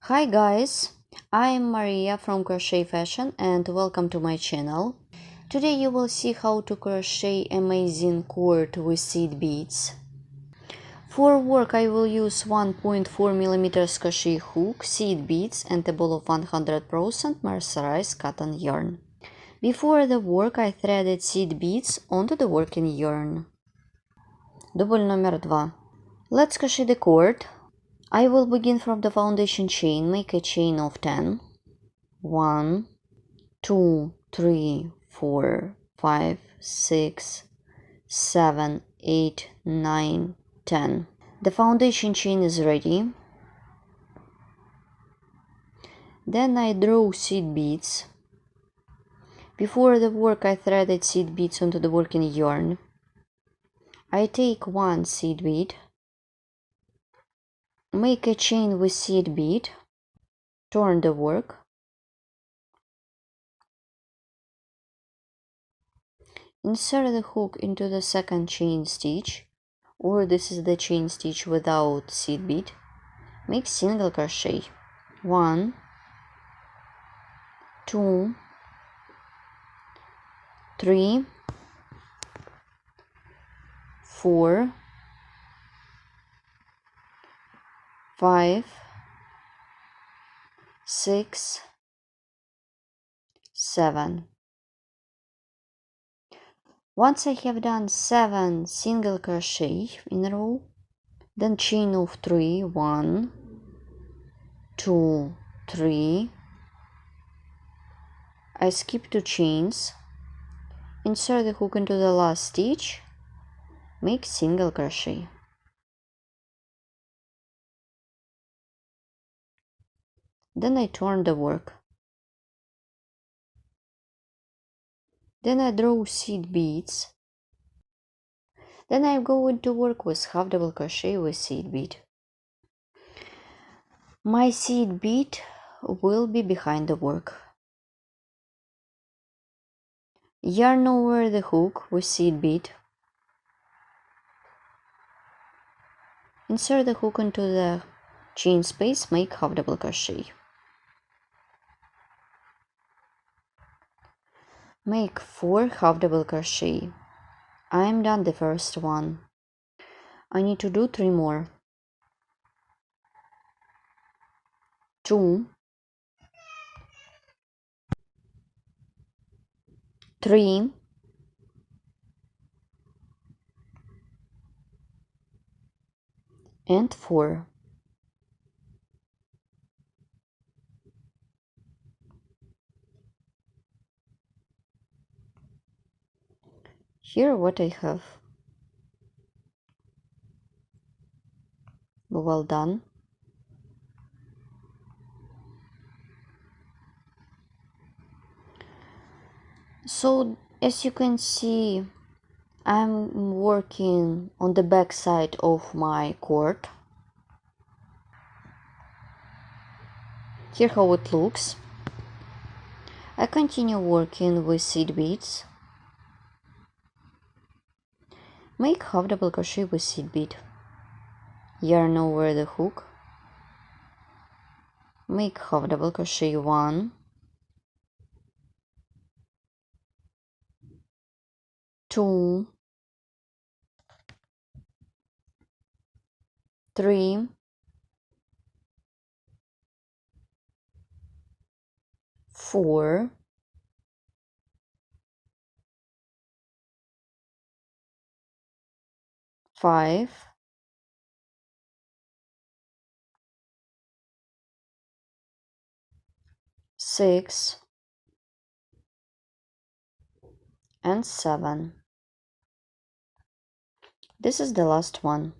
Hi guys, I'm Maria from Crochet Fashion and welcome to my channel. Today you will see how to crochet amazing cord with seed beads. For work I will use 1.4mm crochet hook, seed beads and a ball of 100% mercerized cotton yarn. Before the work I threaded seed beads onto the working yarn. Дубль номер 2. Let's crochet the cord. I will begin from the foundation chain. Make a chain of 10. 1, 2, 3, 4, 5, 6, 7, 8, 9, 10. The foundation chain is ready. Then I draw seed beads. Before the work I threaded seed beads onto the working yarn. I take one seed bead. Make a chain with seed bead. Turn the work. Insert the hook into the second chain stitch, or this is the chain stitch without seed bead. Make single crochet. 1, 2, 3, 4, 5, 6, 7. Once I have done 7 single crochet in a row, then chain of 3, 1, 2, 3. I skip 2 chains, insert the hook into the last stitch, make single crochet. Then I turn the work. Then I draw seed beads. Then I'm going to work with half double crochet with seed bead. My seed bead will be behind the work. Yarn over the hook with seed bead. Insert the hook into the chain space, make half double crochet. Make 4 half double crochet. I'm done the first one. I need to do 3 more. 2, 3, and 4. Here what I have. Well done. So as you can see, I'm working on the back side of my cord. Here how it looks. I continue working with seed beads. Make half double crochet with seed bead. Yarn over the hook. Make half double crochet 1, 2, 3, 4, 5, 6, and 7. This is the last one.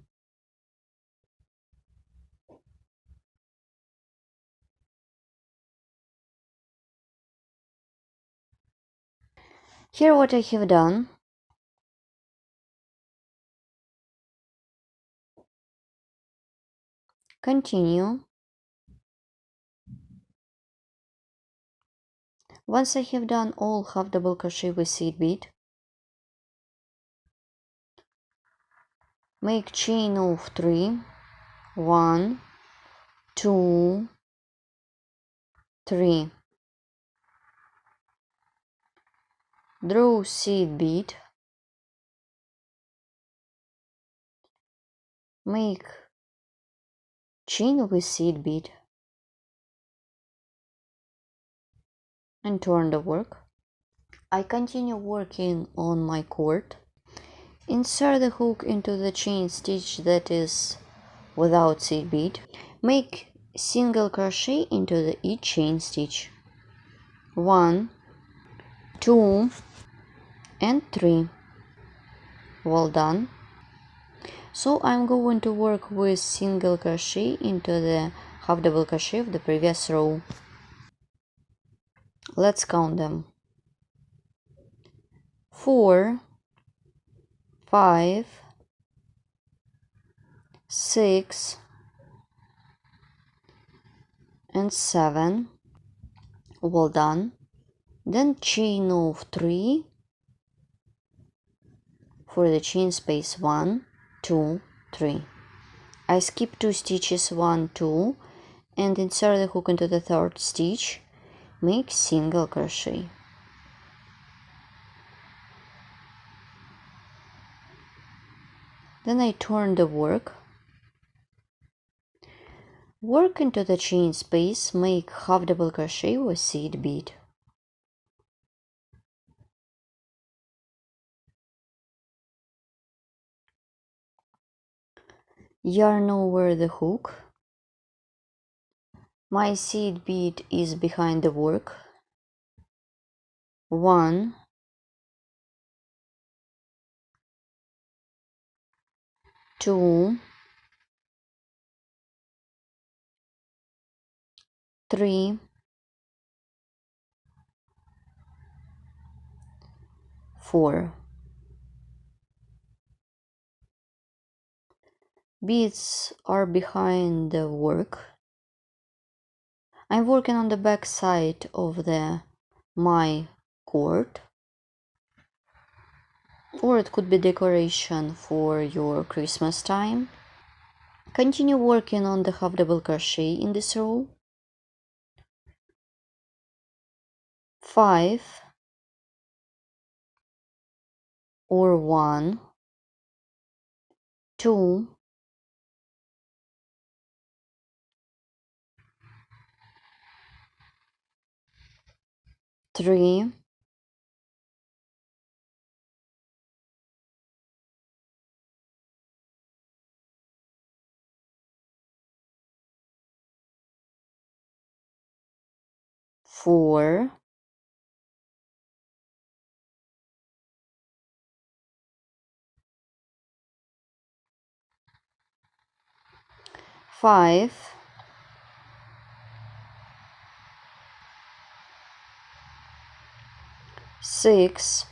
Here what I have done. Continue. Once I have done all half double crochet with seed bead, make chain of 3, 1, 2, 3. Draw seed bead. Make chain with seed bead and turn the work. I continue working on my cord. Insert the hook into the chain stitch that is without seed bead. Make single crochet into each chain stitch. 1, 2 and 3. Well done. So I'm going to work with single crochet into the half double crochet of the previous row. Let's count them. 4, 5, 6 and 7. Well done. Then chain of 3 for the chain space 1, 2, 3. I skip 2 stitches 1, 2 and insert the hook into the third stitch. Make single crochet. Then I turn the work. Work into the chain space, make half double crochet with seed bead. Yarn over the hook. My seed bead is behind the work. 1, 2, 3, 4. Beads are behind the work. I'm working on the back side of my cord, or it could be decoration for your Christmas time. Continue working on the half double crochet in this row. 5 or 1, 2, 3, 4, 5, 6,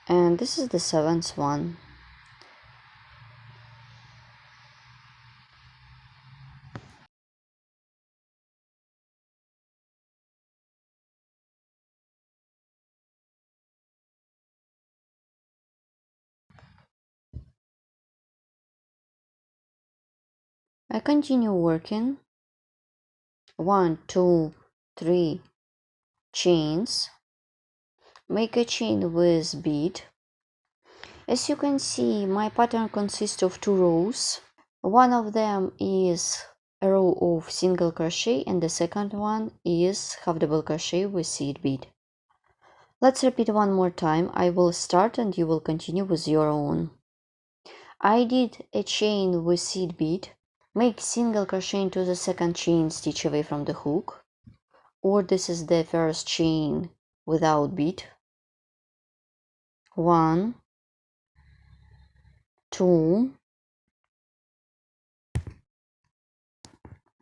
and this is the 7th one. I continue working. 1, 2, 3 chains. Make a chain with bead. As you can see, my pattern consists of 2 rows. One of them is a row of single crochet and the second one is half double crochet with seed bead. Let's repeat one more time. I will start and you will continue with your own. I did a chain with seed bead. Make single crochet into the second chain stitch away from the hook, or this is the first chain without bead. 1, 2,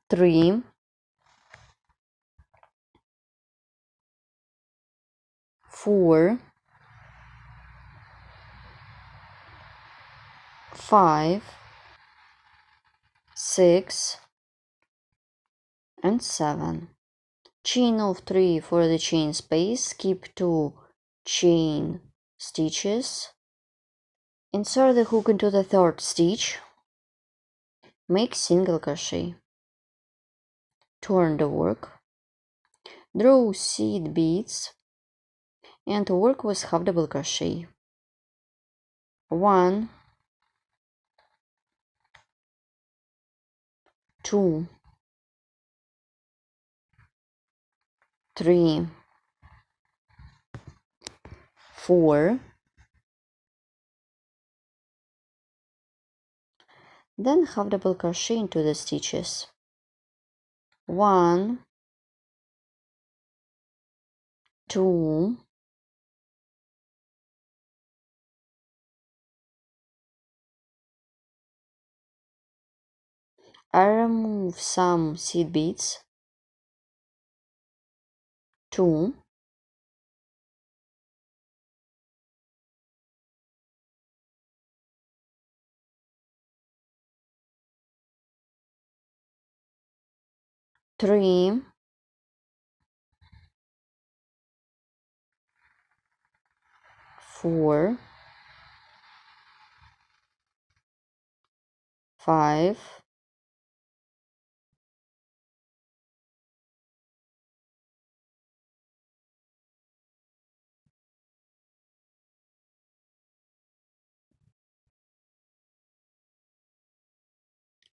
3, 4, 5, 6 and 7. Chain of 3 for the chain space, skip 2 chain stitches, insert the hook into the third stitch, make single crochet, turn the work, draw seed beads, and work with half double crochet. 1, 2, 3, 4, then half double crochet into the stitches. 1, 2, 'I remove some seed beads. 2, 3, 4, 5,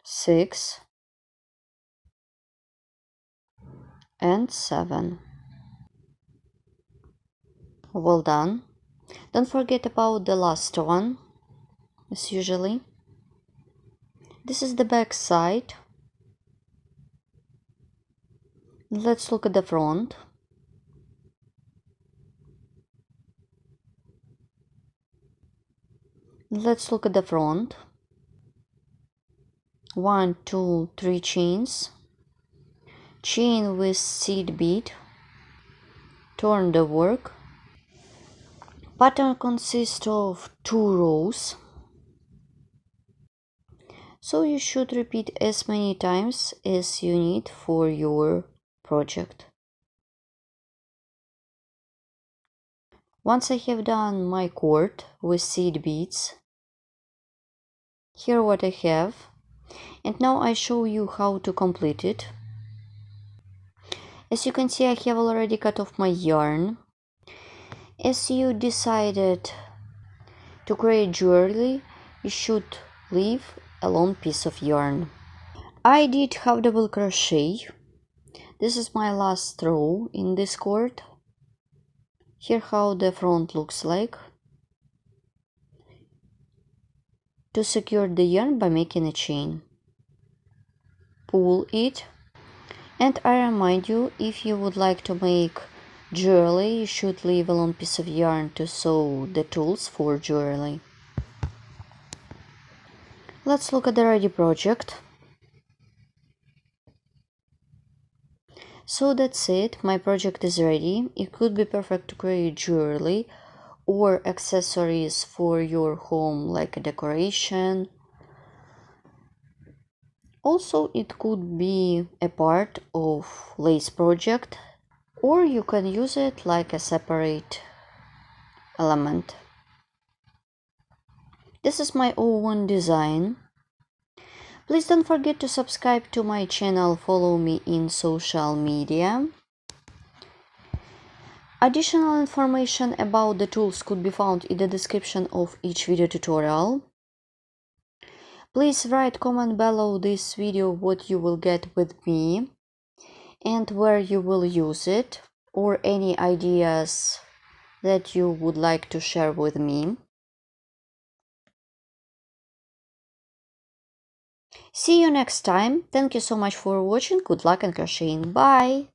6, and 7. Well done. Don't forget about the last one, as usually. This is the back side. Let's look at the front. Let's look at the front. 1, 2, 3 chains. Chain with seed bead. Turn the work. Pattern consists of 2 rows, so you should repeat as many times as you need for your project. Once I have done my cord with seed beads, here what I have, and now I show you how to complete it. As you can see, I have already cut off my yarn. As you decided to create jewelry, you should leave a long piece of yarn. I did half double crochet. This is my last row in this cord. Here how the front looks like. To secure the yarn by making a chain. Pull it. And I remind you, if you would like to make jewelry, you should leave a long piece of yarn to sew the tools for jewelry. Let's look at the ready project. So that's it, my project is ready. It could be perfect to create jewelry or accessories for your home, like a decoration. Also, it could be a part of lace project, or you can use it like a separate element. This is my own design. Please don't forget to subscribe to my channel, follow me in social media. Additional information about the tools could be found in the description of each video tutorial. Please write comment below this video what you will get with me and where you will use it, or any ideas that you would like to share with me. See you next time. Thank you so much for watching. Good luck and crocheting. Bye!